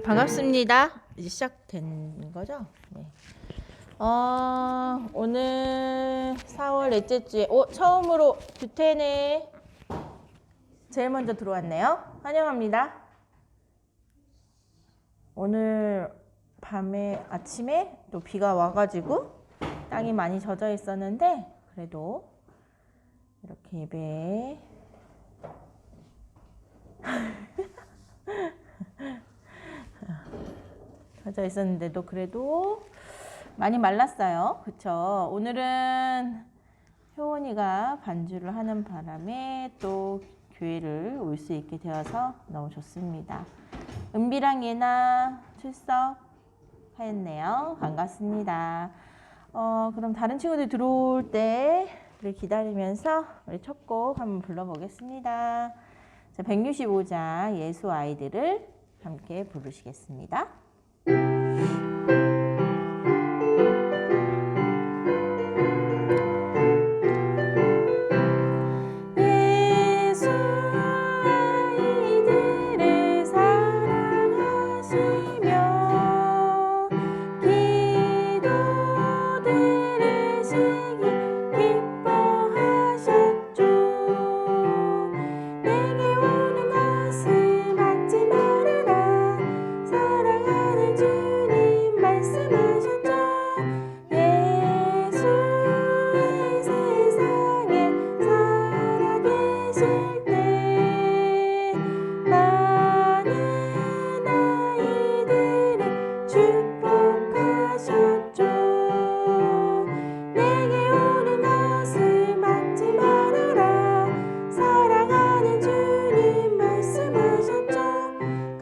반갑습니다. 이제 시작된 거죠? 네. 오늘 4월 넷째 주에 처음으로 규태네 제일 먼저 들어왔네요. 환영합니다. 오늘 밤에 아침에 또 비가 와가지고 땅이 많이 젖어 있었는데 그래도 이렇게 예배 젖어 있었는데도 그래도 많이 말랐어요. 그쵸? 오늘은 효원이가 반주를 하는 바람에 또 교회를 올 수 있게 되어서 너무 좋습니다. 은비랑 예나 출석하였네요. 반갑습니다. 그럼 다른 친구들 들어올 때 우리 기다리면서 우리 첫 곡 한번 불러보겠습니다. 자, 165장 예수 아이들을 함께 부르시겠습니다.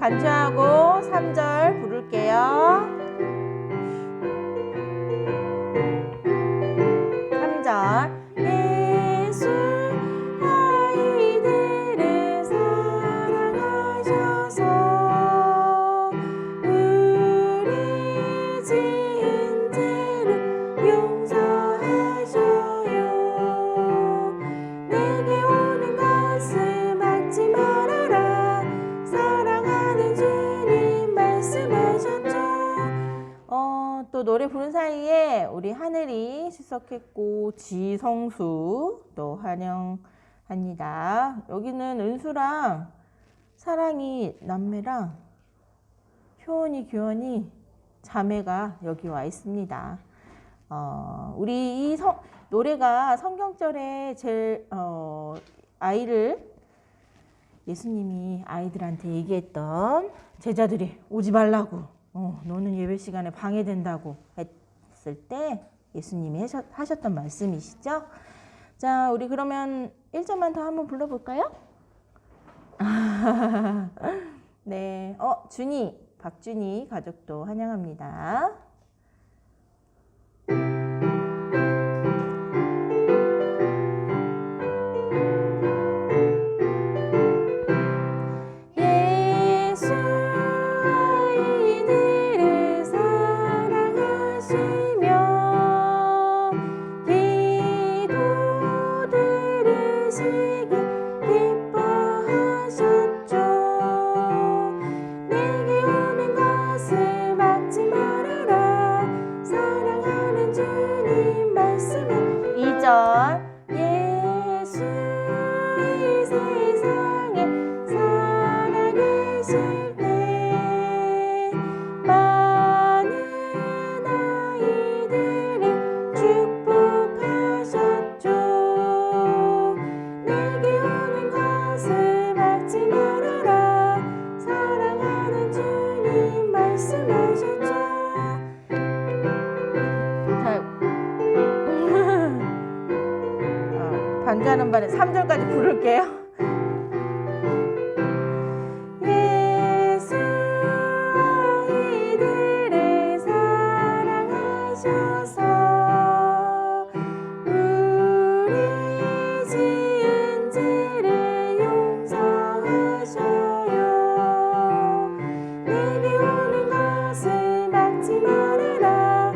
간주하고 3절 부를게요. 3절 예수 아이들을 사랑하셔서 우리 지은 죄를 용서하셔요. 내게 오는 것을 막지 말아라. 사랑하는 주님 말씀하셨죠. 또 노래 부른 사이에 우리 하늘이 출석했고 지성수 또 환영합니다. 여기는 은수랑 사랑이 남매랑 효원이 교원이 자매가 여기 와 있습니다. 우리 이 노래가 성경절에 제일 아이를 예수님이 아이들한테 얘기했던 제자들이 오지 말라고 너는 예배 시간에 방해된다고 했을 때 예수님이 하셨던 말씀이시죠. 자, 우리 그러면 1절만 더 한번 불러볼까요? 네, 준이, 박준이 가족도 환영합니다. 반주하는 반에 3절까지 부를게요. 예수 아이들을 사랑하셔서 우리 지은 죄를 용서하셔요. 내게 오는 것을 막지 말아라.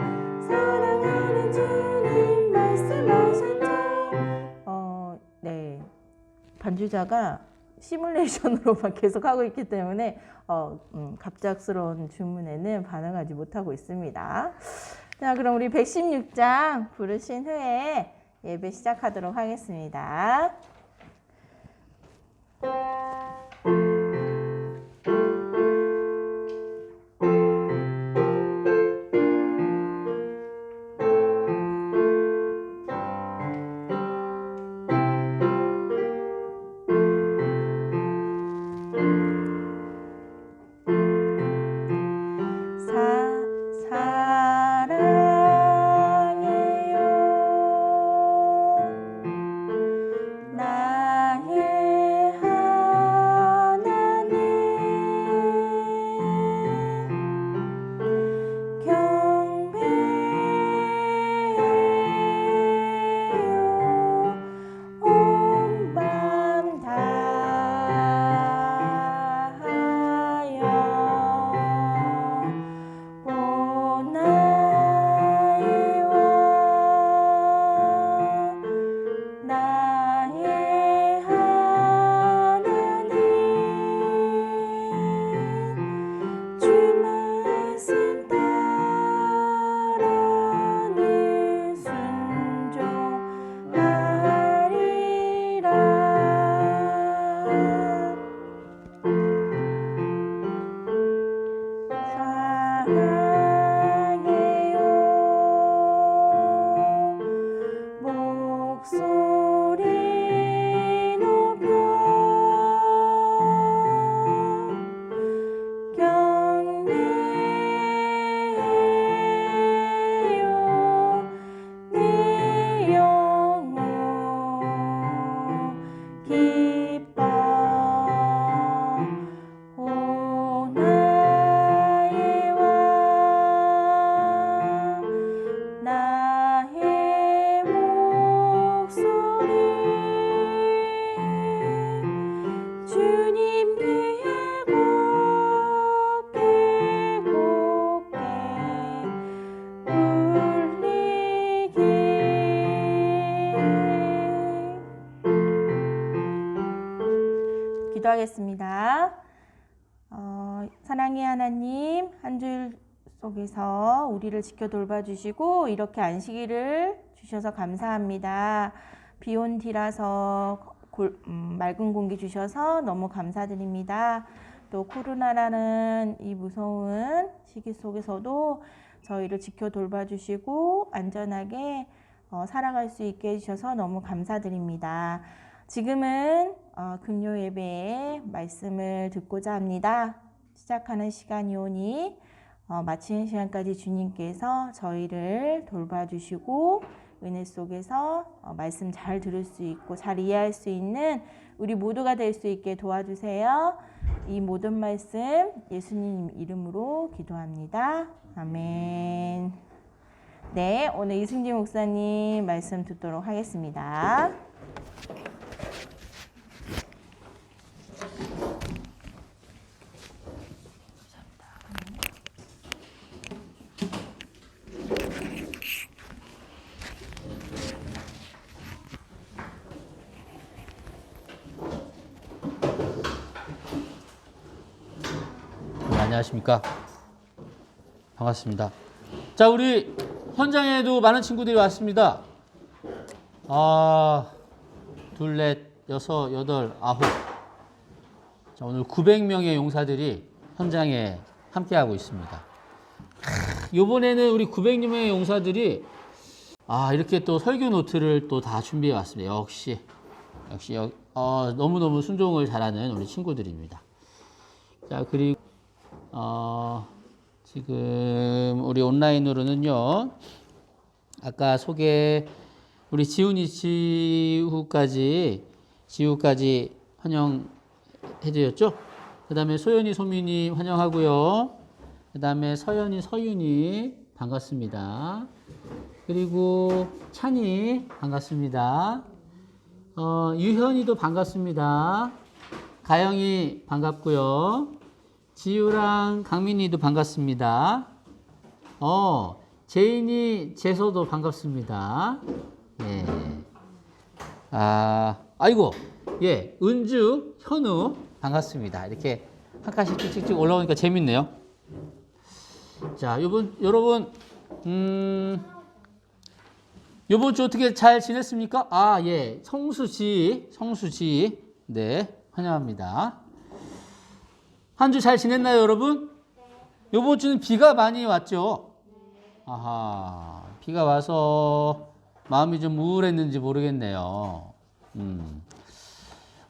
사랑하는 주님 말씀하셨죠. 네, 반주자가 시뮬레이션으로만 계속 하고 있기 때문에 갑작스러운 주문에는 반응하지 못하고 있습니다. 자, 그럼 우리 116장 부르신 후에 예배 시작하도록 하겠습니다. 기도하겠습니다. 사랑의 하나님, 한 주 속에서 우리를 지켜 돌봐주시고 이렇게 안식일을 주셔서 감사합니다. 비온 뒤라서 맑은 공기 주셔서 너무 감사드립니다. 또 코로나라는 이 무서운 시기 속에서도 저희를 지켜 돌봐주시고 안전하게 살아갈 수 있게 해주셔서 너무 감사드립니다. 지금은 금요 예배의 말씀을 듣고자 합니다. 시작하는 시간이 오니 마치는 시간까지 주님께서 저희를 돌봐주시고 은혜 속에서 말씀 잘 들을 수 있고 잘 이해할 수 있는 우리 모두가 될 수 있게 도와주세요. 이 모든 말씀 예수님 이름으로 기도합니다. 아멘. 네, 오늘 이승진 목사님 말씀 듣도록 하겠습니다. 안녕하십니까. 반갑습니다. 자, 우리 현장에도 많은 친구들이 왔습니다. 둘, 넷, 여섯, 여덟, 아홉. 자, 오늘 900명의 용사들이 현장에 함께하고 있습니다. 이번에는 우리 900명의 용사들이 이렇게 또 설교 노트를 또 다 준비해 왔습니다. 역시 너무너무 순종을 잘하는 우리 친구들입니다. 자, 그리고 지금 우리 온라인으로는요, 아까 우리 지우까지 환영해드렸죠? 그 다음에 소연이, 소민이 환영하고요. 그 다음에 서연이, 서윤이 반갑습니다. 그리고 찬이 반갑습니다. 유현이도 반갑습니다. 가영이 반갑고요. 지우랑 강민이도 반갑습니다. 제인이, 재서도 반갑습니다. 네. 아이고, 예, 은주, 현우 반갑습니다. 이렇게 한 칸씩 찍찍 올라오니까 재밌네요. 자, 여러분, 요번 주 어떻게 잘 지냈습니까? 아, 예, 성수지, 네, 환영합니다. 한 주 잘 지냈나요, 여러분? 요번 주는 비가 많이 왔죠? 아하, 비가 와서 마음이 좀 우울했는지 모르겠네요.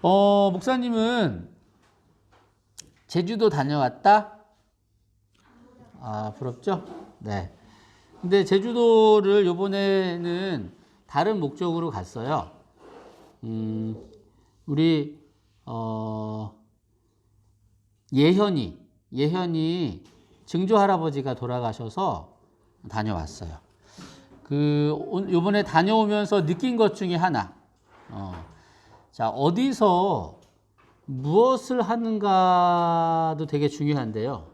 목사님은 제주도 다녀왔다? 아, 부럽죠? 네. 근데 제주도를 요번에는 다른 목적으로 갔어요. 우리, 예현이 증조 할아버지가 돌아가셔서 다녀왔어요. 요번에 다녀오면서 느낀 것 중에 하나. 자, 어디서 무엇을 하는가도 되게 중요한데요.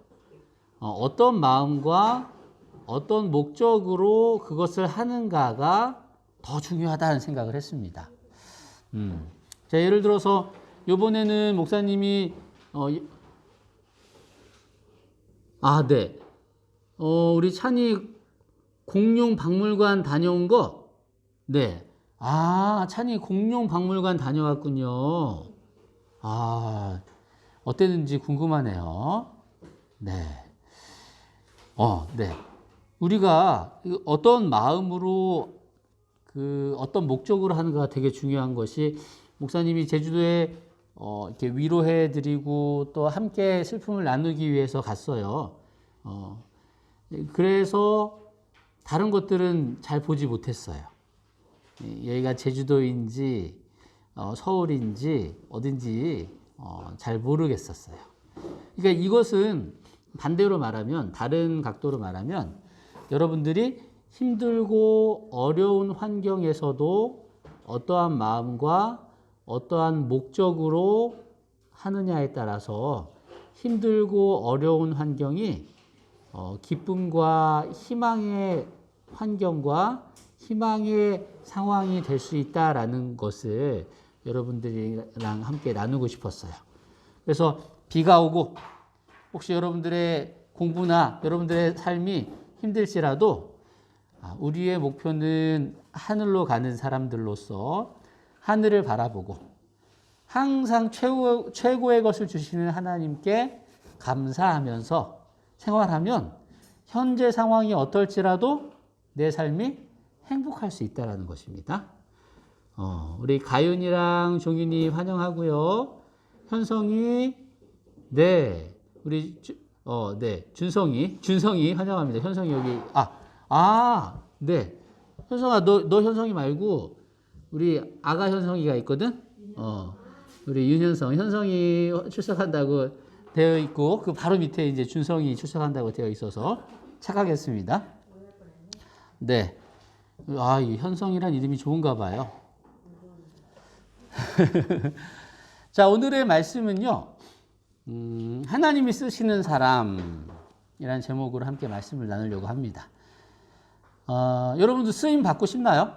어떤 마음과 어떤 목적으로 그것을 하는가가 더 중요하다는 생각을 했습니다. 자, 예를 들어서 요번에는 목사님이 네. 우리 찬이 공룡 박물관 다녀온 거? 네. 아, 찬이 공룡 박물관 다녀왔군요. 아, 어땠는지 궁금하네요. 네. 네. 우리가 어떤 마음으로 어떤 목적으로 하는가가 되게 중요한 것이 목사님이 제주도에 이렇게 위로해 드리고 또 함께 슬픔을 나누기 위해서 갔어요. 그래서 다른 것들은 잘 보지 못했어요. 여기가 제주도인지 서울인지 어딘지 잘 모르겠었어요. 그러니까 이것은 반대로 말하면, 다른 각도로 말하면 여러분들이 힘들고 어려운 환경에서도 어떠한 마음과 어떠한 목적으로 하느냐에 따라서 힘들고 어려운 환경이 기쁨과 희망의 환경과 희망의 상황이 될 수 있다라는 것을 여러분들이랑 함께 나누고 싶었어요. 그래서 비가 오고 혹시 여러분들의 공부나 여러분들의 삶이 힘들지라도 우리의 목표는 하늘로 가는 사람들로서 하늘을 바라보고 항상 최고의 것을 주시는 하나님께 감사하면서 생활하면 현재 상황이 어떨지라도 내 삶이 행복할 수 있다는 것입니다. 우리 가윤이랑 종윤이 환영하고요. 현성이, 네, 우리 네, 준성이 환영합니다. 현성이 여기 네, 현성아, 너 현성이 말고 우리 아가 현성이가 있거든. 우리 윤현성, 현성이 출석한다고 되어 있고 그 바로 밑에 이제 준성이 출석한다고 되어 있어서 착각했습니다. 네, 이 현성이란 이름이 좋은가 봐요. 자, 오늘의 말씀은요, 하나님이 쓰시는 사람이라는 제목으로 함께 말씀을 나누려고 합니다. 여러분도 쓰임 받고 싶나요?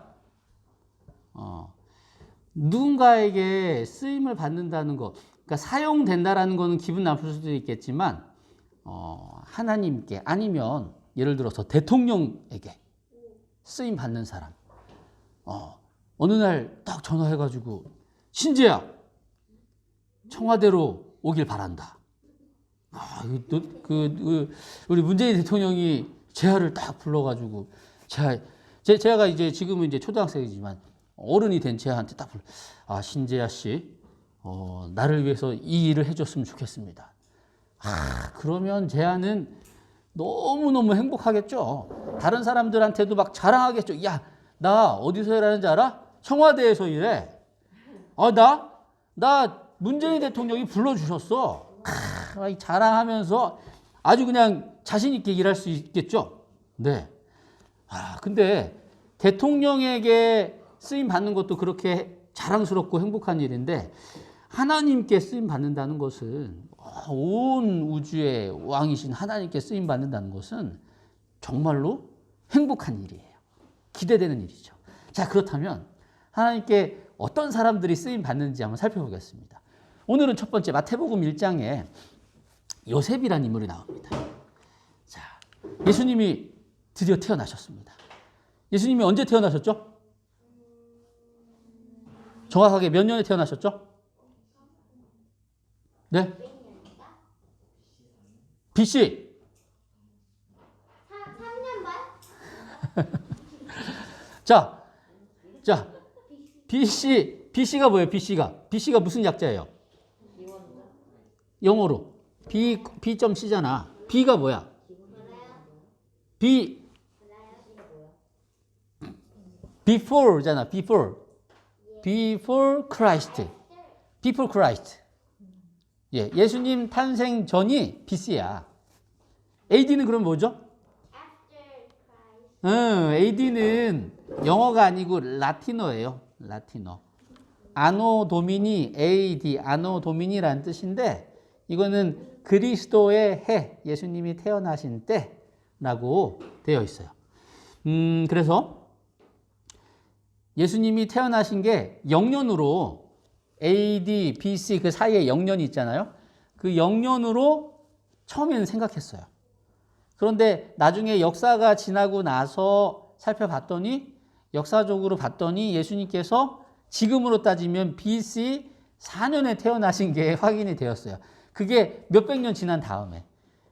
누군가에게 쓰임을 받는다는 것, 그러니까 사용된다라는 것은 기분 나쁠 수도 있겠지만, 하나님께 아니면 예를 들어서 대통령에게 쓰임 받는 사람, 어느 날 딱 전화해가지고 신재야, 청와대로 오길 바란다. 우리 문재인 대통령이 재하를 딱 불러가지고 제가 이제 지금은 이제 초등학생이지만 어른이 된 재하한테 딱 신재하 씨, 나를 위해서 이 일을 해줬으면 좋겠습니다. 그러면 재하는 너무너무 행복하겠죠. 다른 사람들한테도 막 자랑하겠죠. 야, 나 어디서 일하는지 알아? 청와대에서 일해. 나 문재인 대통령이 불러주셨어. 자랑하면서 아주 그냥 자신 있게 일할 수 있겠죠. 네. 근데 대통령에게 쓰임 받는 것도 그렇게 자랑스럽고 행복한 일인데 하나님께 쓰임 받는다는 것은, 온 우주의 왕이신 하나님께 쓰임 받는다는 것은 정말로 행복한 일이에요. 기대되는 일이죠. 자, 그렇다면 하나님께 어떤 사람들이 쓰임 받는지 한번 살펴보겠습니다. 오늘은 첫 번째 마태복음 1장에 요셉이라는 인물이 나옵니다. 자, 예수님이 드디어 태어나셨습니다. 예수님이 언제 태어나셨죠? 정확하게 몇 년에 태어나셨죠? 네? BC. 3년 반? 자, BC가 뭐예요? BC가 무슨 약자예요? 영어로. B.C잖아. B가 뭐야? before잖아. before Christ. before Christ. 예, 예수님 탄생 전이 BC야. AD는 그럼 뭐죠? AD는 영어가 아니고 라틴어예요. 라틴어. 아노 도미니 AD 아노 도미니라는 뜻인데 이거는 그리스도의 해 예수님이 태어나신 때라고 되어 있어요. 그래서 예수님이 태어나신 게 영년으로 AD, BC 그 사이에 영년이 있잖아요. 그 영년으로 처음에는 생각했어요. 그런데 나중에 역사가 지나고 나서 살펴봤더니 역사적으로 봤더니 예수님께서 지금으로 따지면 BC 4년에 태어나신 게 확인이 되었어요. 그게 몇백 년 지난 다음에.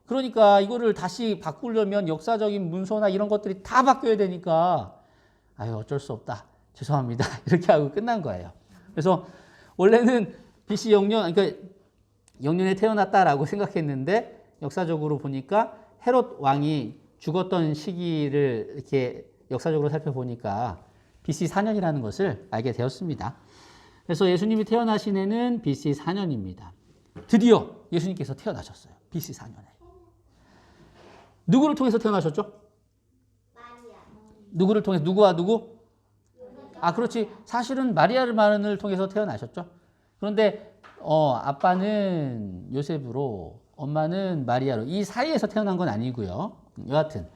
그러니까 이거를 다시 바꾸려면 역사적인 문서나 이런 것들이 다 바뀌어야 되니까 아유 어쩔 수 없다. 죄송합니다. 이렇게 하고 끝난 거예요. 그래서 원래는 BC 영년, 그러니까 영년에 태어났다라고 생각했는데 역사적으로 보니까 헤롯 왕이 죽었던 시기를 이렇게 역사적으로 살펴보니까 BC 4년이라는 것을 알게 되었습니다. 그래서 예수님이 태어나신 해는 BC 4년입니다. 드디어 예수님께서 태어나셨어요. BC 4년에. 누구를 통해서 태어나셨죠? 마리아. 누구를 통해서? 누구와 누구? 아, 그렇지. 사실은 마리아를 통해서 태어나셨죠. 그런데 아빠는 요셉으로, 엄마는 마리아로 이 사이에서 태어난 건 아니고요. 여하튼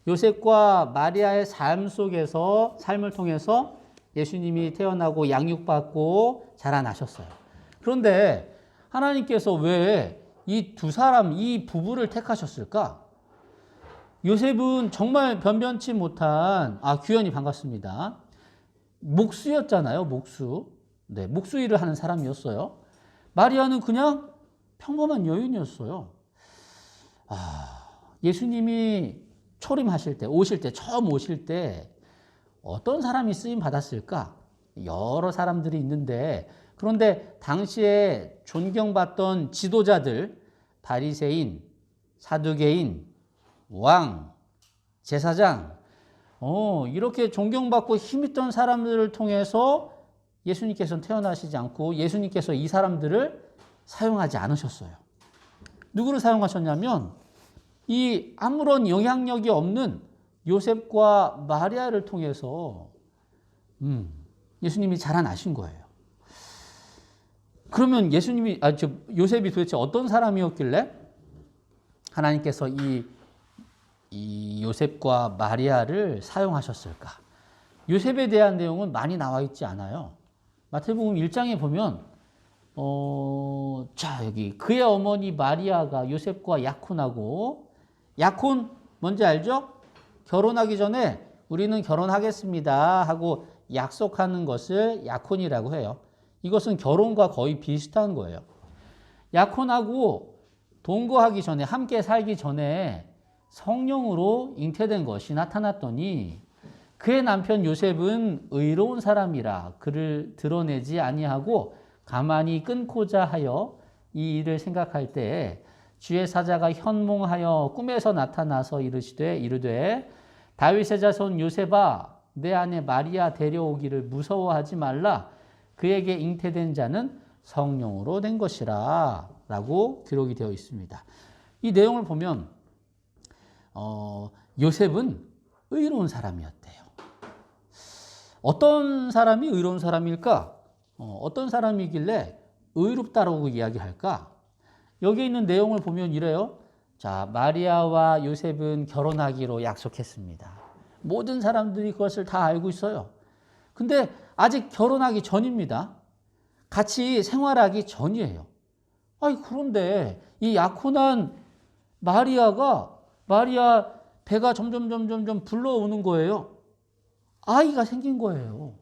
요셉과 마리아의 삶을 통해서 예수님이 태어나고 양육받고 자라나셨어요. 그런데 하나님께서 왜 이 두 사람, 이 부부를 택하셨을까? 요셉은 정말 변변치 못한, 규현이 반갑습니다. 목수였잖아요, 목수. 네, 목수 일을 하는 사람이었어요. 마리아는 그냥 평범한 여인이었어요. 예수님이 초림하실 때, 처음 오실 때 어떤 사람이 쓰임 받았을까? 여러 사람들이 있는데, 그런데 당시에 존경받던 지도자들, 바리새인, 사두개인, 왕, 제사장, 이렇게 존경받고 힘있던 사람들을 통해서 예수님께서는 태어나시지 않고 예수님께서 이 사람들을 사용하지 않으셨어요. 누구를 사용하셨냐면 이 아무런 영향력이 없는 요셉과 마리아를 통해서 예수님이 자라나신 거예요. 그러면 요셉이 도대체 어떤 사람이었길래 하나님께서 이 요셉과 마리아를 사용하셨을까? 요셉에 대한 내용은 많이 나와 있지 않아요. 마태복음 1장에 보면 여기 그의 어머니 마리아가 요셉과 약혼하고, 약혼 뭔지 알죠? 결혼하기 전에 우리는 결혼하겠습니다 하고 약속하는 것을 약혼이라고 해요. 이것은 결혼과 거의 비슷한 거예요. 약혼하고 동거하기 전에, 함께 살기 전에 성령으로 잉태된 것이 나타났더니 그의 남편 요셉은 의로운 사람이라 그를 드러내지 아니하고 가만히 끊고자 하여 이 일을 생각할 때 주의 사자가 현몽하여 꿈에서 나타나서 이르되 다윗의 자손 요셉아 내 아내 마리아 데려오기를 무서워하지 말라 그에게 잉태된 자는 성령으로 된 것이라 라고 기록이 되어 있습니다. 이 내용을 보면 요셉은 의로운 사람이었대요. 어떤 사람이 의로운 사람일까? 어떤 사람이길래 의롭다라고 이야기할까? 여기 있는 내용을 보면 이래요. 자, 마리아와 요셉은 결혼하기로 약속했습니다. 모든 사람들이 그것을 다 알고 있어요. 근데 아직 결혼하기 전입니다. 같이 생활하기 전이에요. 아니, 그런데 이 약혼한 마리아 배가 점점 불러오는 거예요. 아이가 생긴 거예요.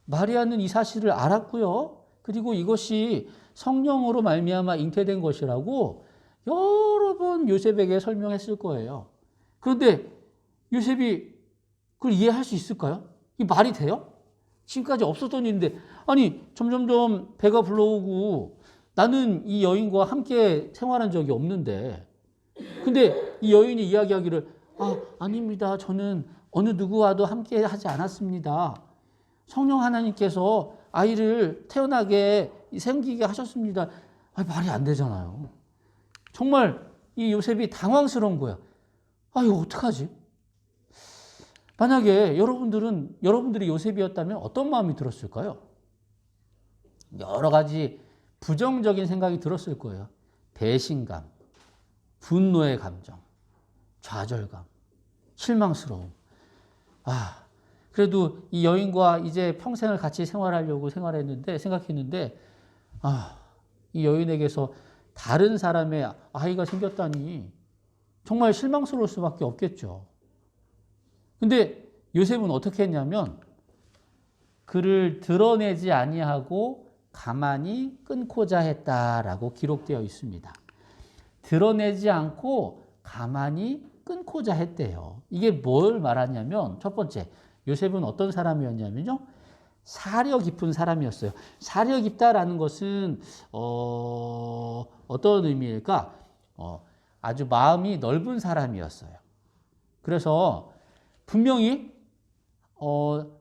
마리아는 이 사실을 알았고요. 그리고 이것이 성령으로 말미암아 잉태된 것이라고 여러 번 요셉에게 설명했을 거예요. 그런데 요셉이 그걸 이해할 수 있을까요? 이 말이 돼요? 지금까지 없었던 일인데, 아니, 점점점 배가 불러오고 나는 이 여인과 함께 생활한 적이 없는데, 근데 이 여인이 이야기하기를, 아닙니다. 저는 어느 누구와도 함께 하지 않았습니다. 성령 하나님께서 아이를 태어나게 생기게 하셨습니다. 말이 안 되잖아요. 정말 이 요셉이 당황스러운 거야. 이거 어떡하지? 만약에 여러분들이 요셉이었다면 어떤 마음이 들었을까요? 여러 가지 부정적인 생각이 들었을 거예요. 배신감, 분노의 감정, 좌절감, 실망스러움. 그래도 이 여인과 이제 평생을 같이 생활하려고 생각했는데, 이 여인에게서 다른 사람의 아이가 생겼다니 정말 실망스러울 수밖에 없겠죠. 근데 요셉은 어떻게 했냐면 그를 드러내지 아니하고 가만히 끊고자 했다라고 기록되어 있습니다. 드러내지 않고 가만히 끊고자 했대요. 이게 뭘 말하냐면 첫 번째, 요셉은 어떤 사람이었냐면요. 사려 깊은 사람이었어요. 사려 깊다라는 것은 어떤 의미일까? 아주 마음이 넓은 사람이었어요. 그래서 분명히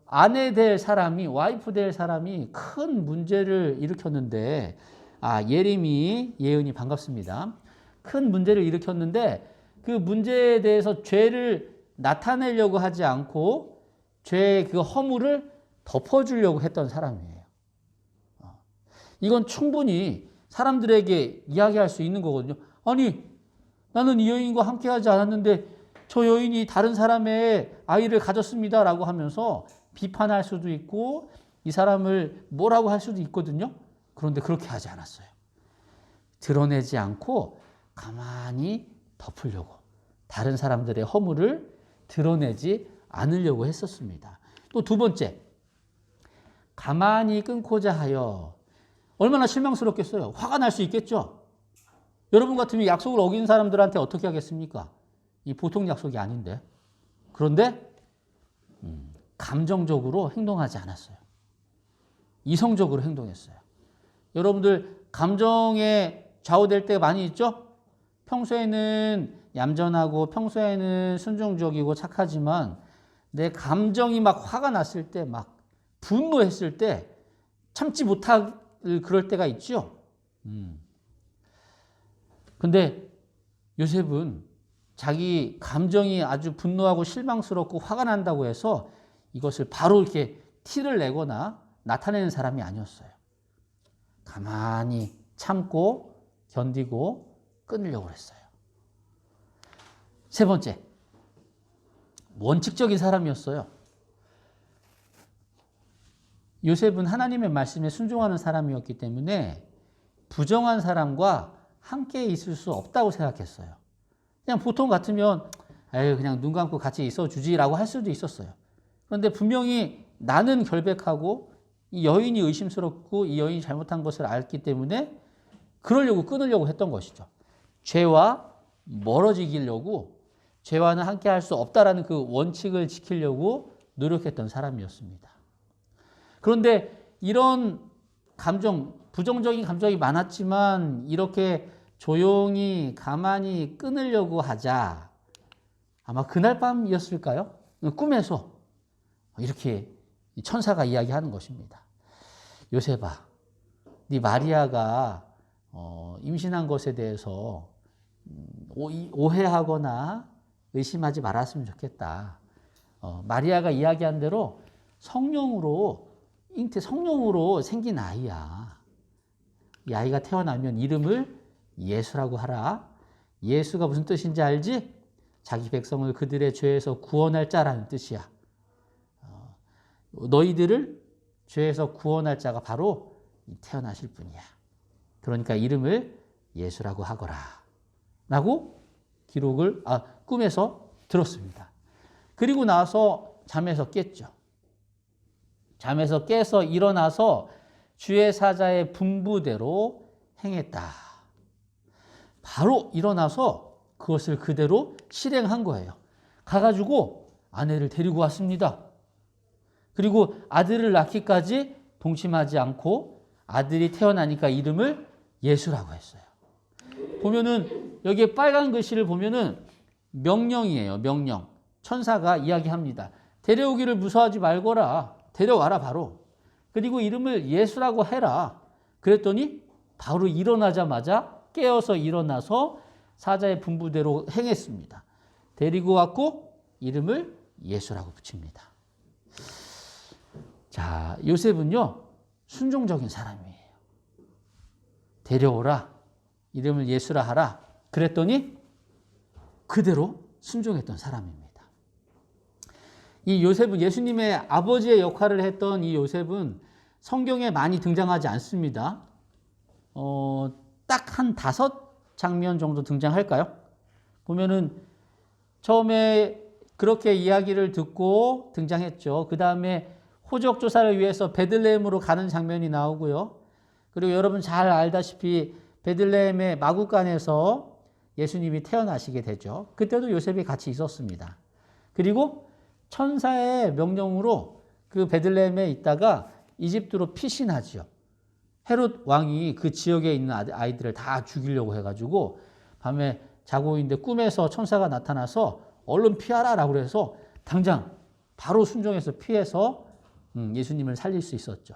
아내 될 사람이, 와이프 될 사람이 큰 문제를 일으켰는데, 예은이 반갑습니다. 큰 문제를 일으켰는데 그 문제에 대해서 죄를 나타내려고 하지 않고 죄의 그 허물을 덮어주려고 했던 사람이에요. 이건 충분히 사람들에게 이야기할 수 있는 거거든요. 아니, 나는 이 여인과 함께 하지 않았는데 저 여인이 다른 사람의 아이를 가졌습니다라고 하면서 비판할 수도 있고 이 사람을 뭐라고 할 수도 있거든요. 그런데 그렇게 하지 않았어요. 드러내지 않고 가만히 덮으려고, 다른 사람들의 허물을 드러내지 않으려고 했었습니다. 또 두 번째, 가만히 끊고자 하여. 얼마나 실망스럽겠어요. 화가 날 수 있겠죠. 여러분 같으면 약속을 어긴 사람들한테 어떻게 하겠습니까? 이 보통 약속이 아닌데. 그런데 감정적으로 행동하지 않았어요. 이성적으로 행동했어요. 여러분들 감정에 좌우될 때가 많이 있죠? 평소에는 얌전하고 평소에는 순종적이고 착하지만 내 감정이 막 화가 났을 때, 막 분노했을 때 참지 못할 그럴 때가 있죠. 근데 요셉은 자기 감정이 아주 분노하고 실망스럽고 화가 난다고 해서 이것을 바로 이렇게 티를 내거나 나타내는 사람이 아니었어요. 가만히 참고 견디고 끊으려고 했어요. 세 번째, 원칙적인 사람이었어요. 요셉은 하나님의 말씀에 순종하는 사람이었기 때문에 부정한 사람과 함께 있을 수 없다고 생각했어요. 그냥 보통 같으면 그냥 눈 감고 같이 있어주지라고 할 수도 있었어요. 그런데 분명히 나는 결백하고 이 여인이 의심스럽고 이 여인이 잘못한 것을 알기 때문에 그러려고 끊으려고 했던 것이죠. 죄와 멀어지려고, 죄와는 함께 할 수 없다라는 그 원칙을 지키려고 노력했던 사람이었습니다. 그런데 이런 감정, 부정적인 감정이 많았지만 이렇게 조용히 가만히 끊으려고 하자, 아마 그날 밤이었을까요? 꿈에서 이렇게 천사가 이야기하는 것입니다. 요셉아, 네 마리아가 임신한 것에 대해서 오해하거나 의심하지 말았으면 좋겠다. 마리아가 이야기한 대로 성령으로 생긴 아이야. 이 아이가 태어나면 이름을 예수라고 하라. 예수가 무슨 뜻인지 알지? 자기 백성을 그들의 죄에서 구원할 자라는 뜻이야. 너희들을 죄에서 구원할 자가 바로 태어나실 분이야. 그러니까 이름을 예수라고 하거라. 라고 기록을 꿈에서 들었습니다. 그리고 나서 잠에서 깼죠. 잠에서 깨서 일어나서 주의 사자의 분부대로 행했다. 바로 일어나서 그것을 그대로 실행한 거예요. 가가지고 아내를 데리고 왔습니다. 그리고 아들을 낳기까지 동침하지 않고 아들이 태어나니까 이름을 예수라고 했어요. 보면은 여기에 빨간 글씨를 보면은 명령이에요. 명령. 천사가 이야기합니다. 데려오기를 무서워하지 말거라. 데려와라 바로. 그리고 이름을 예수라고 해라. 그랬더니 바로 일어나자마자 깨어서 일어나서 사자의 분부대로 행했습니다. 데리고 왔고 이름을 예수라고 붙입니다. 자, 요셉은요 순종적인 사람이에요. 데려오라. 이름을 예수라 하라. 그랬더니 그대로 순종했던 사람입니다. 이 요셉은 예수님의 아버지의 역할을 했던 이 요셉은 성경에 많이 등장하지 않습니다. 딱 한 5장면 정도 등장할까요? 보면은 처음에 그렇게 이야기를 듣고 등장했죠. 그 다음에 호적 조사를 위해서 베들레헴으로 가는 장면이 나오고요. 그리고 여러분 잘 알다시피 베들레헴의 마구간에서 예수님이 태어나시게 되죠. 그때도 요셉이 같이 있었습니다. 그리고 천사의 명령으로 그 베들레헴에 있다가 이집트로 피신하죠. 헤롯 왕이 그 지역에 있는 아이들을 다 죽이려고 해가지고 밤에 자고 있는데 꿈에서 천사가 나타나서 얼른 피하라라고 해서 당장 바로 순종해서 피해서 예수님을 살릴 수 있었죠.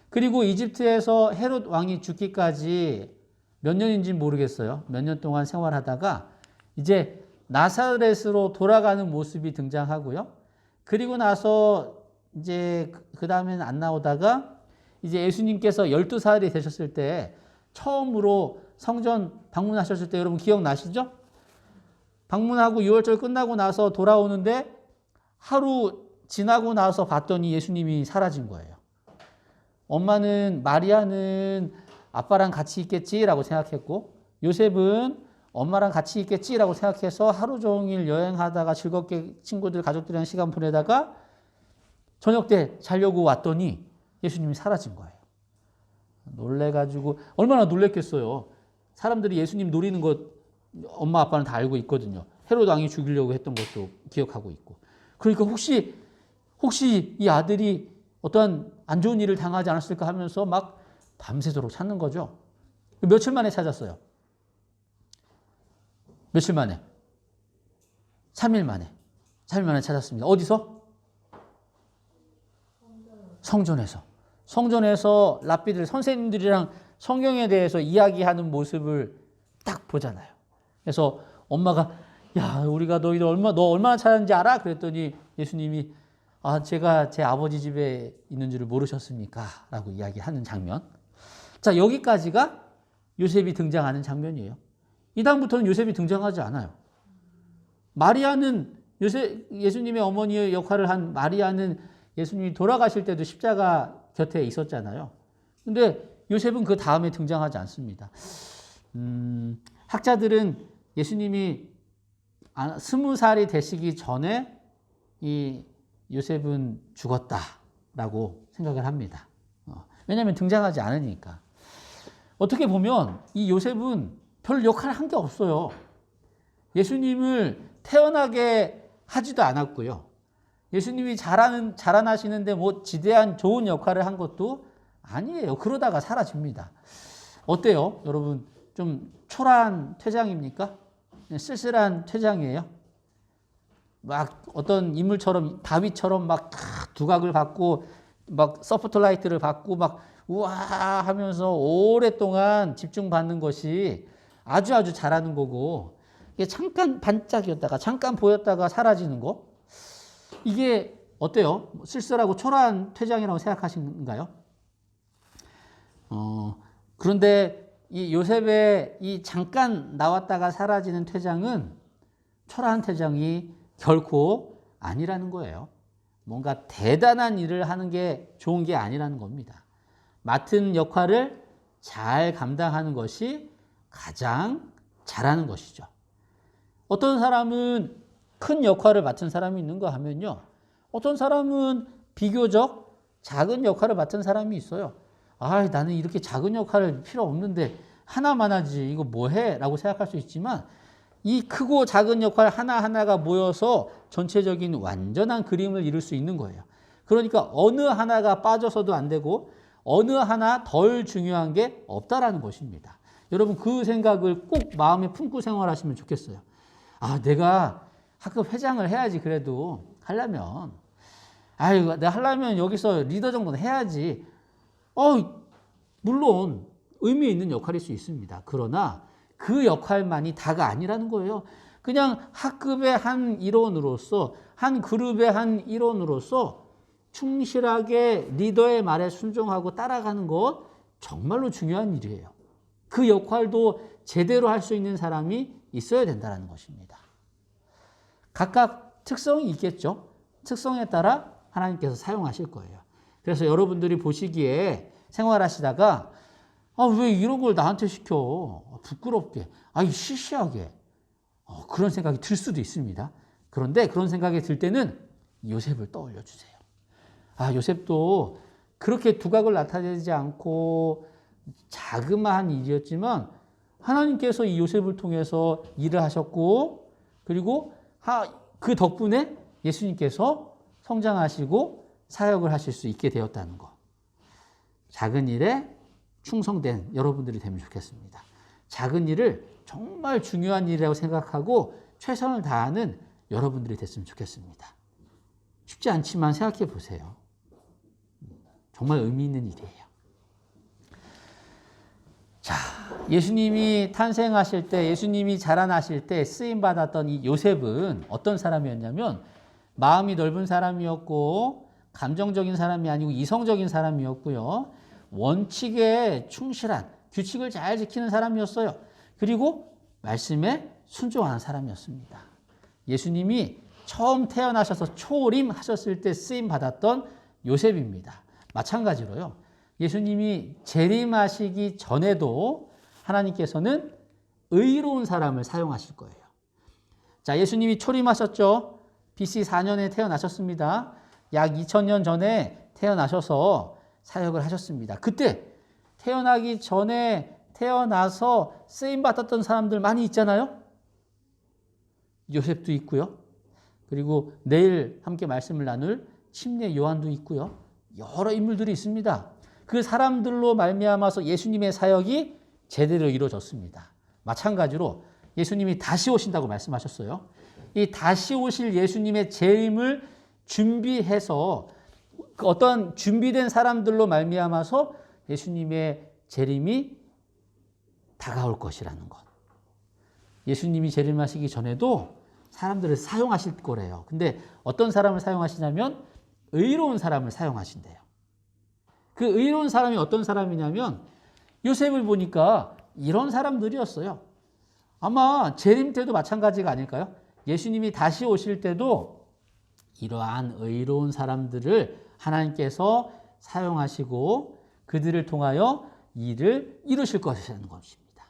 그리고 이집트에서 헤롯 왕이 죽기까지 몇 년인지 모르겠어요. 몇 년 동안 생활하다가 이제 나사렛으로 돌아가는 모습이 등장하고요. 그리고 나서 이제 그 다음에는 안 나오다가 이제 예수님께서 12살이 되셨을 때 처음으로 성전 방문하셨을 때 여러분 기억나시죠? 방문하고 6월절 끝나고 나서 돌아오는데 하루 지나고 나서 봤더니 예수님이 사라진 거예요. 엄마는 마리아는 아빠랑 같이 있겠지라고 생각했고 요셉은 엄마랑 같이 있겠지라고 생각해서 하루 종일 여행하다가 즐겁게 친구들 가족들이랑 시간 보내다가 저녁 때 자려고 왔더니 예수님이 사라진 거예요. 놀래가지고 얼마나 놀랬겠어요. 사람들이 예수님 노리는 것 엄마 아빠는 다 알고 있거든요. 헤롯 왕이 죽이려고 했던 것도 기억하고 있고. 그러니까 혹시 이 아들이 어떠한 안 좋은 일을 당하지 않았을까 하면서 막 밤새도록 찾는 거죠. 며칠 만에 찾았어요. 며칠 만에? 3일 만에. 3일 만에 찾았습니다. 어디서? 성전에서. 성전에서 랍비들, 선생님들이랑 성경에 대해서 이야기하는 모습을 딱 보잖아요. 그래서 엄마가 야, 우리가 너 얼마나 찾았는지 알아? 그랬더니 예수님이 제가 제 아버지 집에 있는 줄을 모르셨습니까? 라고 이야기하는 장면. 자, 여기까지가 요셉이 등장하는 장면이에요. 이 다음부터는 요셉이 등장하지 않아요. 마리아는 예수님의 어머니의 역할을 한 마리아는 예수님이 돌아가실 때도 십자가 곁에 있었잖아요. 근데 요셉은 그 다음에 등장하지 않습니다. 학자들은 예수님이 20살이 되시기 전에 이 요셉은 죽었다라고 생각을 합니다. 왜냐하면 등장하지 않으니까. 어떻게 보면 이 요셉은 별 역할을 한 게 없어요. 예수님을 태어나게 하지도 않았고요. 예수님이 자라나시는데 뭐 지대한 좋은 역할을 한 것도 아니에요. 그러다가 사라집니다. 어때요? 여러분 좀 초라한 퇴장입니까? 쓸쓸한 퇴장이에요. 막 어떤 인물처럼 다윗처럼 막 두각을 받고 막 서포트라이트를 받고 막 우와 하면서 오랫동안 집중받는 것이 아주 잘하는 거고 이게 잠깐 반짝이었다가 잠깐 보였다가 사라지는 거 이게 어때요? 쓸쓸하고 초라한 퇴장이라고 생각하시는가요? 그런데 이 요셉의 이 잠깐 나왔다가 사라지는 퇴장은 초라한 퇴장이 결코 아니라는 거예요. 뭔가 대단한 일을 하는 게 좋은 게 아니라는 겁니다. 맡은 역할을 잘 감당하는 것이 가장 잘하는 것이죠. 어떤 사람은 큰 역할을 맡은 사람이 있는가 하면요. 어떤 사람은 비교적 작은 역할을 맡은 사람이 있어요. 아, 나는 이렇게 작은 역할을 필요 없는데 하나만 하지. 이거 뭐 해? 라고 생각할 수 있지만 이 크고 작은 역할 하나하나가 모여서 전체적인 완전한 그림을 이룰 수 있는 거예요. 그러니까 어느 하나가 빠져서도 안 되고 어느 하나 덜 중요한 게 없다라는 것입니다. 여러분 그 생각을 꼭 마음에 품고 생활하시면 좋겠어요. 아, 내가 학급 회장을 해야지 그래도 하려면. 아이고, 내가 하려면 여기서 리더 정도는 해야지. 물론 의미 있는 역할일 수 있습니다. 그러나 그 역할만이 다가 아니라는 거예요. 그냥 학급의 한 일원으로서, 한 그룹의 한 일원으로서 충실하게 리더의 말에 순종하고 따라가는 것 정말로 중요한 일이에요. 그 역할도 제대로 할 수 있는 사람이 있어야 된다는 것입니다. 각각 특성이 있겠죠. 특성에 따라 하나님께서 사용하실 거예요. 그래서 여러분들이 보시기에 생활하시다가 왜 이런 걸 나한테 시켜? 부끄럽게, 시시하게 그런 생각이 들 수도 있습니다. 그런데 그런 생각이 들 때는 요셉을 떠올려 주세요. 요셉도 그렇게 두각을 나타내지 않고 자그마한 일이었지만 하나님께서 이 요셉을 통해서 일을 하셨고 그리고 그 덕분에 예수님께서 성장하시고 사역을 하실 수 있게 되었다는 것. 작은 일에 충성된 여러분들이 되면 좋겠습니다. 작은 일을 정말 중요한 일이라고 생각하고 최선을 다하는 여러분들이 됐으면 좋겠습니다. 쉽지 않지만 생각해 보세요. 정말 의미 있는 일이에요. 자, 예수님이 탄생하실 때, 예수님이 자라나실 때 쓰임받았던 이 요셉은 어떤 사람이었냐면 마음이 넓은 사람이었고 감정적인 사람이 아니고 이성적인 사람이었고요. 원칙에 충실한, 규칙을 잘 지키는 사람이었어요. 그리고 말씀에 순종하는 사람이었습니다. 예수님이 처음 태어나셔서 초림하셨을 때 쓰임받았던 요셉입니다. 마찬가지로요. 예수님이 재림하시기 전에도 하나님께서는 의로운 사람을 사용하실 거예요. 자, 예수님이 초림하셨죠. BC 4년에 태어나셨습니다. 약 2000년 전에 태어나셔서 사역을 하셨습니다. 그때 태어나기 전에 태어나서 쓰임받았던 사람들 많이 있잖아요. 요셉도 있고요. 그리고 내일 함께 말씀을 나눌 침례 요한도 있고요. 여러 인물들이 있습니다. 그 사람들로 말미암아서 예수님의 사역이 제대로 이루어졌습니다. 마찬가지로 예수님이 다시 오신다고 말씀하셨어요. 이 다시 오실 예수님의 재림을 준비해서 어떤 준비된 사람들로 말미암아서 예수님의 재림이 다가올 것이라는 것. 예수님이 재림하시기 전에도 사람들을 사용하실 거래요. 근데 어떤 사람을 사용하시냐면 의로운 사람을 사용하신대요. 그 의로운 사람이 어떤 사람이냐면 요셉을 보니까 이런 사람들이었어요. 아마 재림 때도 마찬가지가 아닐까요? 예수님이 다시 오실 때도 이러한 의로운 사람들을 하나님께서 사용하시고 그들을 통하여 일을 이루실 것이라는 것입니다.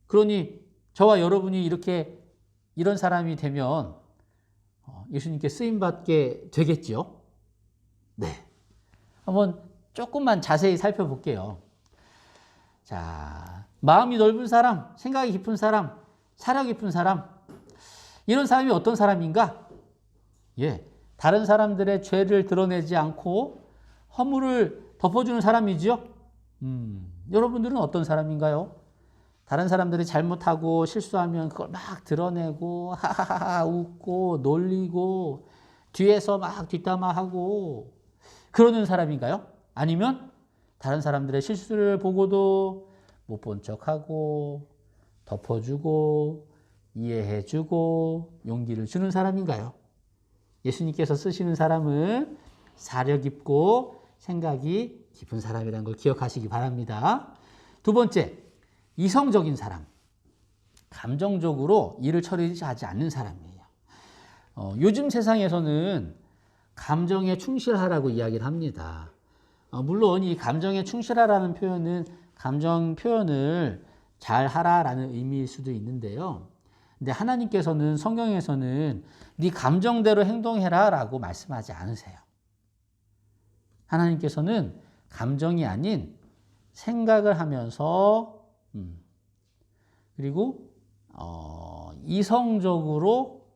그러니 저와 여러분이 이렇게 이런 사람이 되면 예수님께 쓰임받게 되겠죠? 네. 한번 조금만 자세히 살펴볼게요. 자, 마음이 넓은 사람, 생각이 깊은 사람, 사려 깊은 사람, 이런 사람이 어떤 사람인가? 다른 사람들의 죄를 드러내지 않고 허물을 덮어주는 사람이죠. 여러분들은 어떤 사람인가요? 다른 사람들이 잘못하고 실수하면 그걸 막 드러내고 하하하 웃고 놀리고 뒤에서 막 뒷담화하고 그러는 사람인가요? 아니면 다른 사람들의 실수를 보고도 못 본 척하고 덮어주고 이해해주고 용기를 주는 사람인가요? 예수님께서 쓰시는 사람은 사려 깊고 생각이 깊은 사람이라는 걸 기억하시기 바랍니다. 두 번째, 이성적인 사람. 감정적으로 일을 처리하지 않는 사람이에요. 요즘 세상에서는 감정에 충실하라고 이야기를 합니다. 물론 이 감정에 충실하라는 표현은 감정 표현을 잘 하라라는 의미일 수도 있는데요. 근데 하나님께서는 성경에서는 네 감정대로 행동해라라고 말씀하지 않으세요. 하나님께서는 감정이 아닌 생각을 하면서 그리고 이성적으로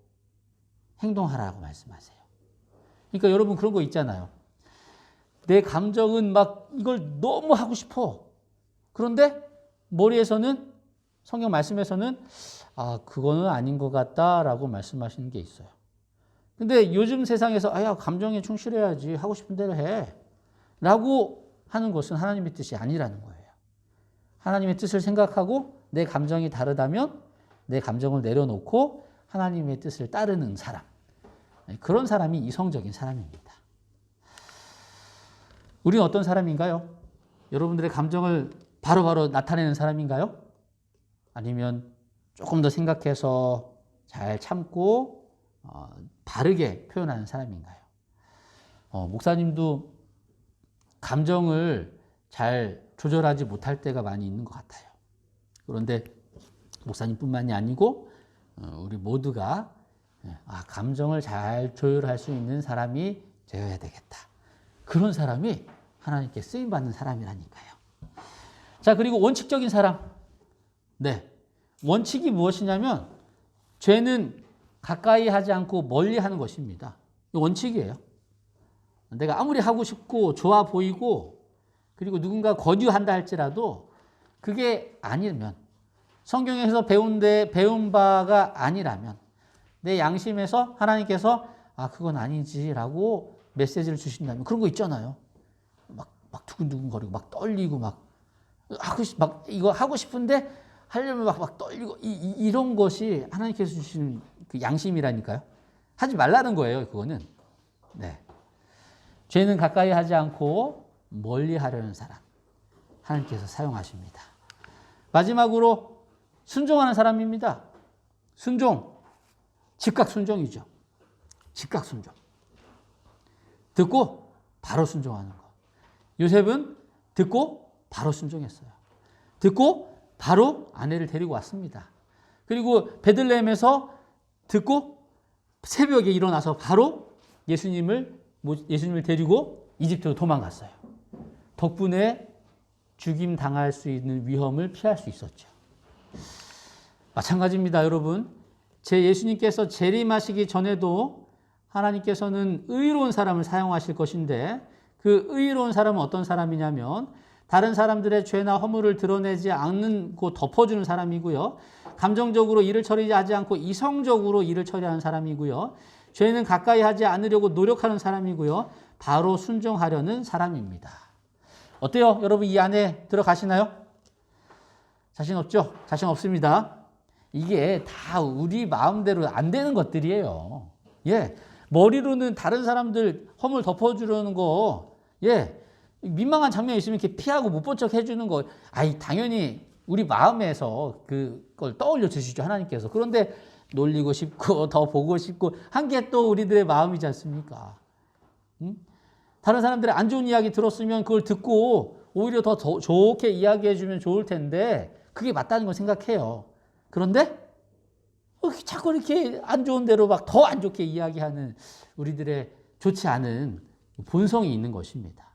행동하라고 말씀하세요. 그러니까 여러분 그런 거 있잖아요. 내 감정은 막 이걸 너무 하고 싶어. 그런데 머리에서는 성경 말씀에서는 그거는 아닌 것 같다라고 말씀하시는 게 있어요. 근데 요즘 세상에서 야 감정에 충실해야지 하고 싶은 대로 해 라고 하는 것은 하나님의 뜻이 아니라는 거예요. 하나님의 뜻을 생각하고 내 감정이 다르다면 내 감정을 내려놓고 하나님의 뜻을 따르는 사람, 그런 사람이 이성적인 사람입니다. 우리는 어떤 사람인가요? 여러분들의 감정을 바로바로 나타내는 사람인가요? 아니면 조금 더 생각해서 잘 참고 바르게 표현하는 사람인가요? 목사님도 감정을 잘 조절하지 못할 때가 많이 있는 것 같아요. 그런데 목사님뿐만이 아니고 우리 모두가 감정을 잘 조율할 수 있는 사람이 되어야 되겠다. 그런 사람이 하나님께 쓰임받는 사람이라니까요. 자, 그리고 원칙적인 사람. 네. 원칙이 무엇이냐면 죄는 가까이 하지 않고 멀리 하는 것입니다. 이 원칙이에요. 내가 아무리 하고 싶고 좋아 보이고 그리고 누군가 권유한다 할지라도 그게 아니면 성경에서 배운 바가 아니라면 내 양심에서 하나님께서 그건 아니지라고 메시지를 주신다면 그런 거 있잖아요. 막 두근두근거리고 막 떨리고 막 이거 하고 싶은데 하려면 막 떨리고 이런 것이 하나님께서 주시는 그 양심이라니까요. 하지 말라는 거예요. 그거는. 네. 죄는 가까이 하지 않고 멀리 하려는 사람 하나님께서 사용하십니다. 마지막으로 순종하는 사람입니다. 순종. 즉각 순종이죠. 즉각 순종. 듣고 바로 순종하는 거. 요셉은 듣고 바로 순종했어요. 듣고 바로 아내를 데리고 왔습니다. 그리고 베들레헴에서 듣고 새벽에 일어나서 바로 예수님을 데리고 이집트로 도망갔어요. 덕분에 죽임 당할 수 있는 위험을 피할 수 있었죠. 마찬가지입니다, 여러분. 제 예수님께서 재림하시기 전에도 하나님께서는 의로운 사람을 사용하실 것인데 그 의로운 사람은 어떤 사람이냐면 다른 사람들의 죄나 허물을 드러내지 않고 덮어주는 사람이고요. 감정적으로 일을 처리하지 않고 이성적으로 일을 처리하는 사람이고요. 죄는 가까이 하지 않으려고 노력하는 사람이고요. 바로 순종하려는 사람입니다. 어때요? 여러분 이 안에 들어가시나요? 자신 없죠? 자신 없습니다. 이게 다 우리 마음대로 안 되는 것들이에요. 예. 머리로는 다른 사람들 허물 덮어주려는 거, 예. 민망한 장면이 있으면 이렇게 피하고 못 본 척 해주는 거, 당연히 우리 마음에서 그걸 떠올려 주시죠, 하나님께서. 그런데 놀리고 싶고, 더 보고 싶고, 한 게 또 우리들의 마음이지 않습니까? 다른 사람들의 안 좋은 이야기 들었으면 그걸 듣고 오히려 더 좋게 이야기해 주면 좋을 텐데, 그게 맞다는 걸 생각해요. 그런데, 자꾸 이렇게 안 좋은 대로 막 더 안 좋게 이야기하는 우리들의 좋지 않은 본성이 있는 것입니다.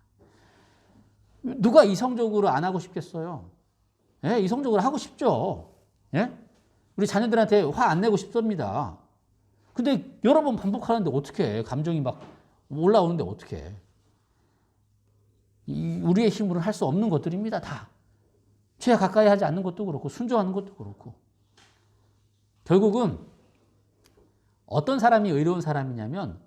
누가 이성적으로 안 하고 싶겠어요? 예, 이성적으로 하고 싶죠. 예? 우리 자녀들한테 화 안 내고 싶습니다. 근데 여러 번 반복하는데 어떻게 해? 감정이 막 올라오는데 어떻게 해? 우리의 힘으로는 할 수 없는 것들입니다. 다. 죄에 가까이 하지 않는 것도 그렇고 순종하는 것도 그렇고. 결국은 어떤 사람이 의로운 사람이냐면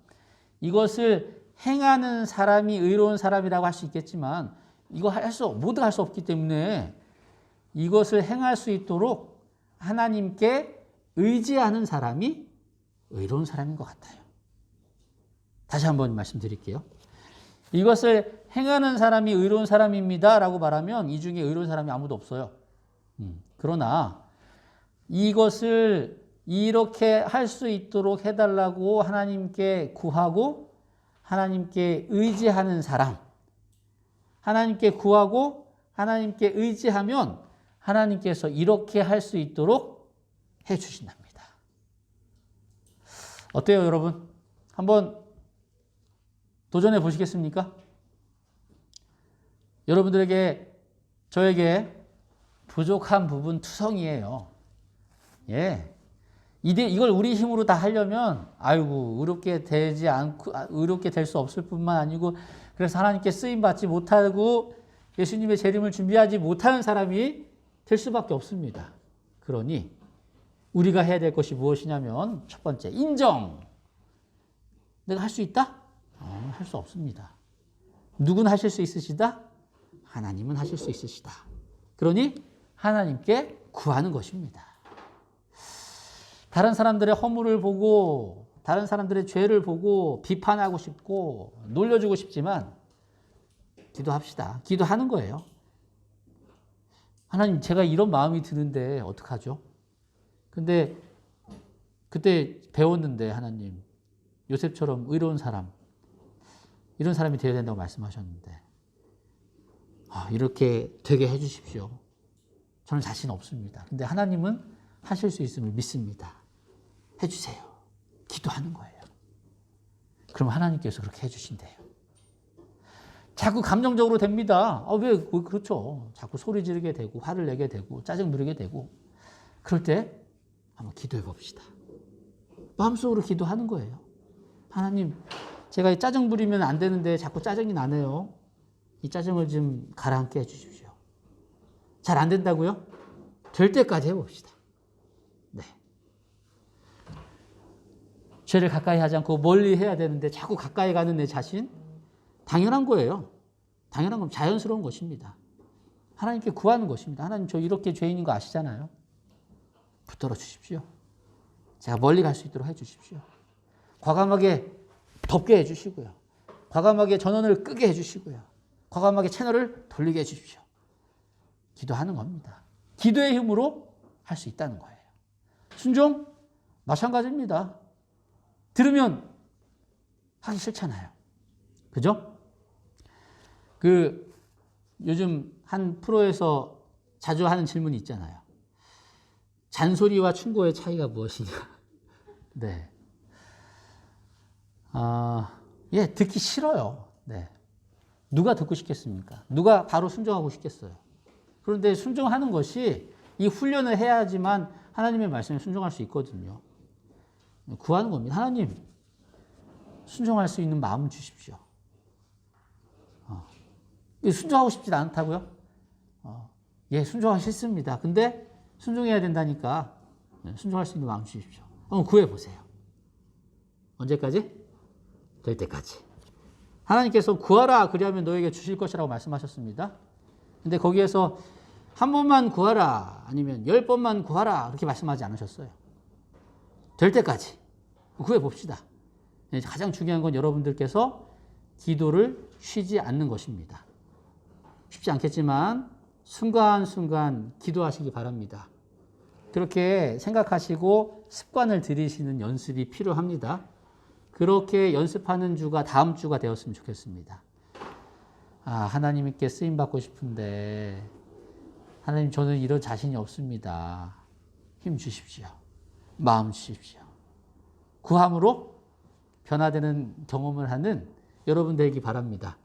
이것을 행하는 사람이 의로운 사람이라고 할 수 있겠지만 이거 모두가 할 수 없기 때문에 이것을 행할 수 있도록 하나님께 의지하는 사람이 의로운 사람인 것 같아요. 다시 한번 말씀드릴게요. 이것을 행하는 사람이 의로운 사람입니다 라고 말하면 이 중에 의로운 사람이 아무도 없어요. 그러나 이것을 이렇게 할 수 있도록 해달라고 하나님께 구하고 하나님께 의지하는 사람, 하나님께 구하고 하나님께 의지하면 하나님께서 이렇게 할 수 있도록 해 주신답니다. 어때요, 여러분? 한번 도전해 보시겠습니까? 여러분들에게, 저에게 부족한 부분 투성이에요. 예. 이걸 우리 힘으로 다 하려면, 아이고, 의롭게 될 수 없을 뿐만 아니고, 그래서 하나님께 쓰임받지 못하고, 예수님의 재림을 준비하지 못하는 사람이 될 수밖에 없습니다. 그러니, 우리가 해야 될 것이 무엇이냐면, 첫 번째, 인정. 내가 할 수 있다? 할 수 없습니다. 누군 하실 수 있으시다? 하나님은 하실 수 있으시다. 그러니 하나님께 구하는 것입니다. 다른 사람들의 허물을 보고 다른 사람들의 죄를 보고 비판하고 싶고 놀려주고 싶지만 기도합시다. 기도하는 거예요. 하나님, 제가 이런 마음이 드는데 어떡하죠? 근데 그때 배웠는데, 하나님, 요셉처럼 의로운 사람, 이런 사람이 되어야 된다고 말씀하셨는데, 이렇게 되게 해주십시오. 저는 자신 없습니다. 근데 하나님은 하실 수 있음을 믿습니다. 해주세요. 기도하는 거예요. 그럼 하나님께서 그렇게 해주신대요. 자꾸 감정적으로 됩니다. 왜 그렇죠? 자꾸 소리 지르게 되고 화를 내게 되고 짜증 부리게 되고, 그럴 때 한번 기도해 봅시다. 마음속으로 기도하는 거예요. 하나님, 제가 짜증 부리면 안 되는데 자꾸 짜증이 나네요. 이 짜증을 좀 가라앉게 해주십시오. 잘 안 된다고요? 될 때까지 해봅시다. 네. 죄를 가까이 하지 않고 멀리 해야 되는데 자꾸 가까이 가는 내 자신, 당연한 거예요. 당연한 건 자연스러운 것입니다. 하나님께 구하는 것입니다. 하나님, 저 이렇게 죄인인 거 아시잖아요. 붙들어 주십시오. 제가 멀리 갈 수 있도록 해주십시오. 과감하게 덮게 해주시고요. 과감하게 전원을 끄게 해주시고요. 과감하게 채널을 돌리게 해주십시오. 기도하는 겁니다. 기도의 힘으로 할 수 있다는 거예요. 순종? 마찬가지입니다. 들으면 하기 싫잖아요. 그죠? 요즘 한 프로에서 자주 하는 질문이 있잖아요. 잔소리와 충고의 차이가 무엇이냐? 네. 듣기 싫어요. 네. 누가 듣고 싶겠습니까? 누가 바로 순종하고 싶겠어요? 그런데 순종하는 것이, 이 훈련을 해야지만 하나님의 말씀에 순종할 수 있거든요. 구하는 겁니다. 하나님, 순종할 수 있는 마음 주십시오. 순종하고 싶지 않다고요? 순종하기 싫습니다. 근데 순종해야 된다니까 순종할 수 있는 마음 주십시오. 한번 구해보세요. 언제까지? 될 때까지. 하나님께서 구하라, 그리하면 너에게 주실 것이라고 말씀하셨습니다. 근데 거기에서 한 번만 구하라, 아니면 10번만 구하라, 그렇게 말씀하지 않으셨어요. 될 때까지 구해봅시다. 가장 중요한 건 여러분들께서 기도를 쉬지 않는 것입니다. 쉽지 않겠지만 순간순간 기도하시기 바랍니다. 그렇게 생각하시고 습관을 들이시는 연습이 필요합니다. 그렇게 연습하는 주가 다음 주가 되었으면 좋겠습니다. 하나님께 쓰임받고 싶은데, 하나님, 저는 이런 자신이 없습니다. 힘 주십시오. 마음 주십시오. 구함으로 변화되는 경험을 하는 여러분 되기 바랍니다.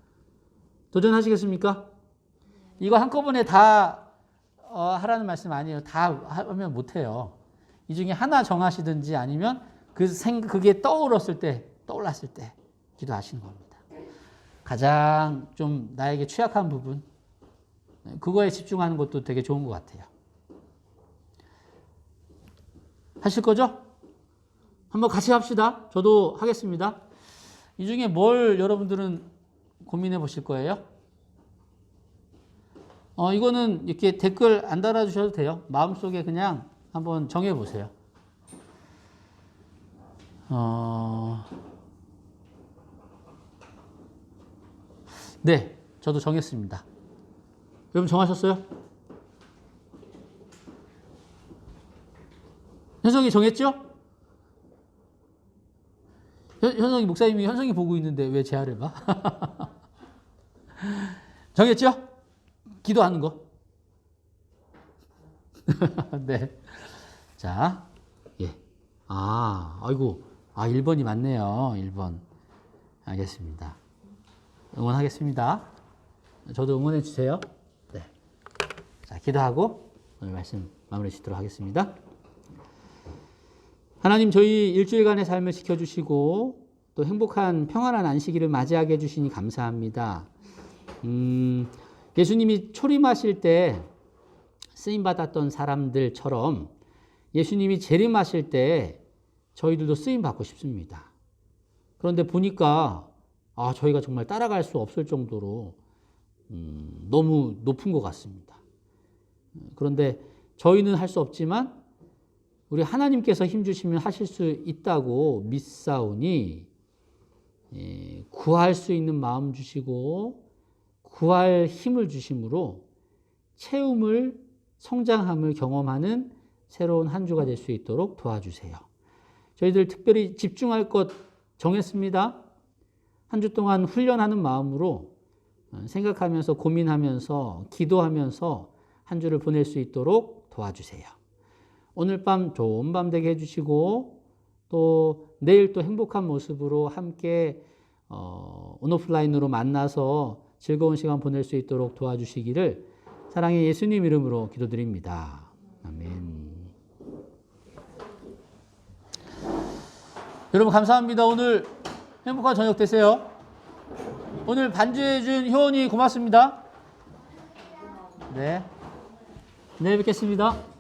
도전하시겠습니까? 이거 한꺼번에 다 하라는 말씀 아니에요. 다 하면 못해요. 이 중에 하나 정하시든지, 아니면 그게 떠올랐을 때 기도하시는 겁니다. 가장 좀 나에게 취약한 부분, 그거에 집중하는 것도 되게 좋은 것 같아요. 하실 거죠? 한번 같이 합시다. 저도 하겠습니다. 이 중에 뭘 여러분들은 고민해 보실 거예요? 이거는 이렇게 댓글 안 달아주셔도 돼요. 마음속에 그냥 한번 정해 보세요. 네, 저도 정했습니다. 여러분 정하셨어요? 현석이 정했죠? 현성이 목사님이 현성이 보고 있는데 왜 제아를 봐? 정했죠? 기도하는 거. 네. 자, 예. 아이고. 1번이 맞네요. 1번. 알겠습니다. 응원하겠습니다. 저도 응원해 주세요. 네. 자, 기도하고 오늘 말씀 마무리 짓도록 하겠습니다. 하나님, 저희 일주일간의 삶을 지켜주시고 또 행복한 평안한 안식일을 맞이하게 해주시니 감사합니다. 예수님이 초림하실 때 쓰임받았던 사람들처럼 예수님이 재림하실 때 저희들도 쓰임받고 싶습니다. 그런데 보니까 저희가 정말 따라갈 수 없을 정도로 너무 높은 것 같습니다. 그런데 저희는 할 수 없지만 우리 하나님께서 힘주시면 하실 수 있다고 믿사오니 구할 수 있는 마음 주시고 구할 힘을 주심으로 채움을 성장함을 경험하는 새로운 한 주가 될 수 있도록 도와주세요. 저희들 특별히 집중할 것 정했습니다. 한 주 동안 훈련하는 마음으로 생각하면서 고민하면서 기도하면서 한 주를 보낼 수 있도록 도와주세요. 오늘 밤 좋은 밤 되게 해주시고 또 내일 또 행복한 모습으로 함께 온오프라인으로 만나서 즐거운 시간 보낼 수 있도록 도와주시기를 사랑의 예수님 이름으로 기도드립니다. 아멘. 여러분 감사합니다. 오늘 행복한 저녁 되세요. 오늘 반주해준 효원이 고맙습니다. 네. 내일 뵙겠습니다.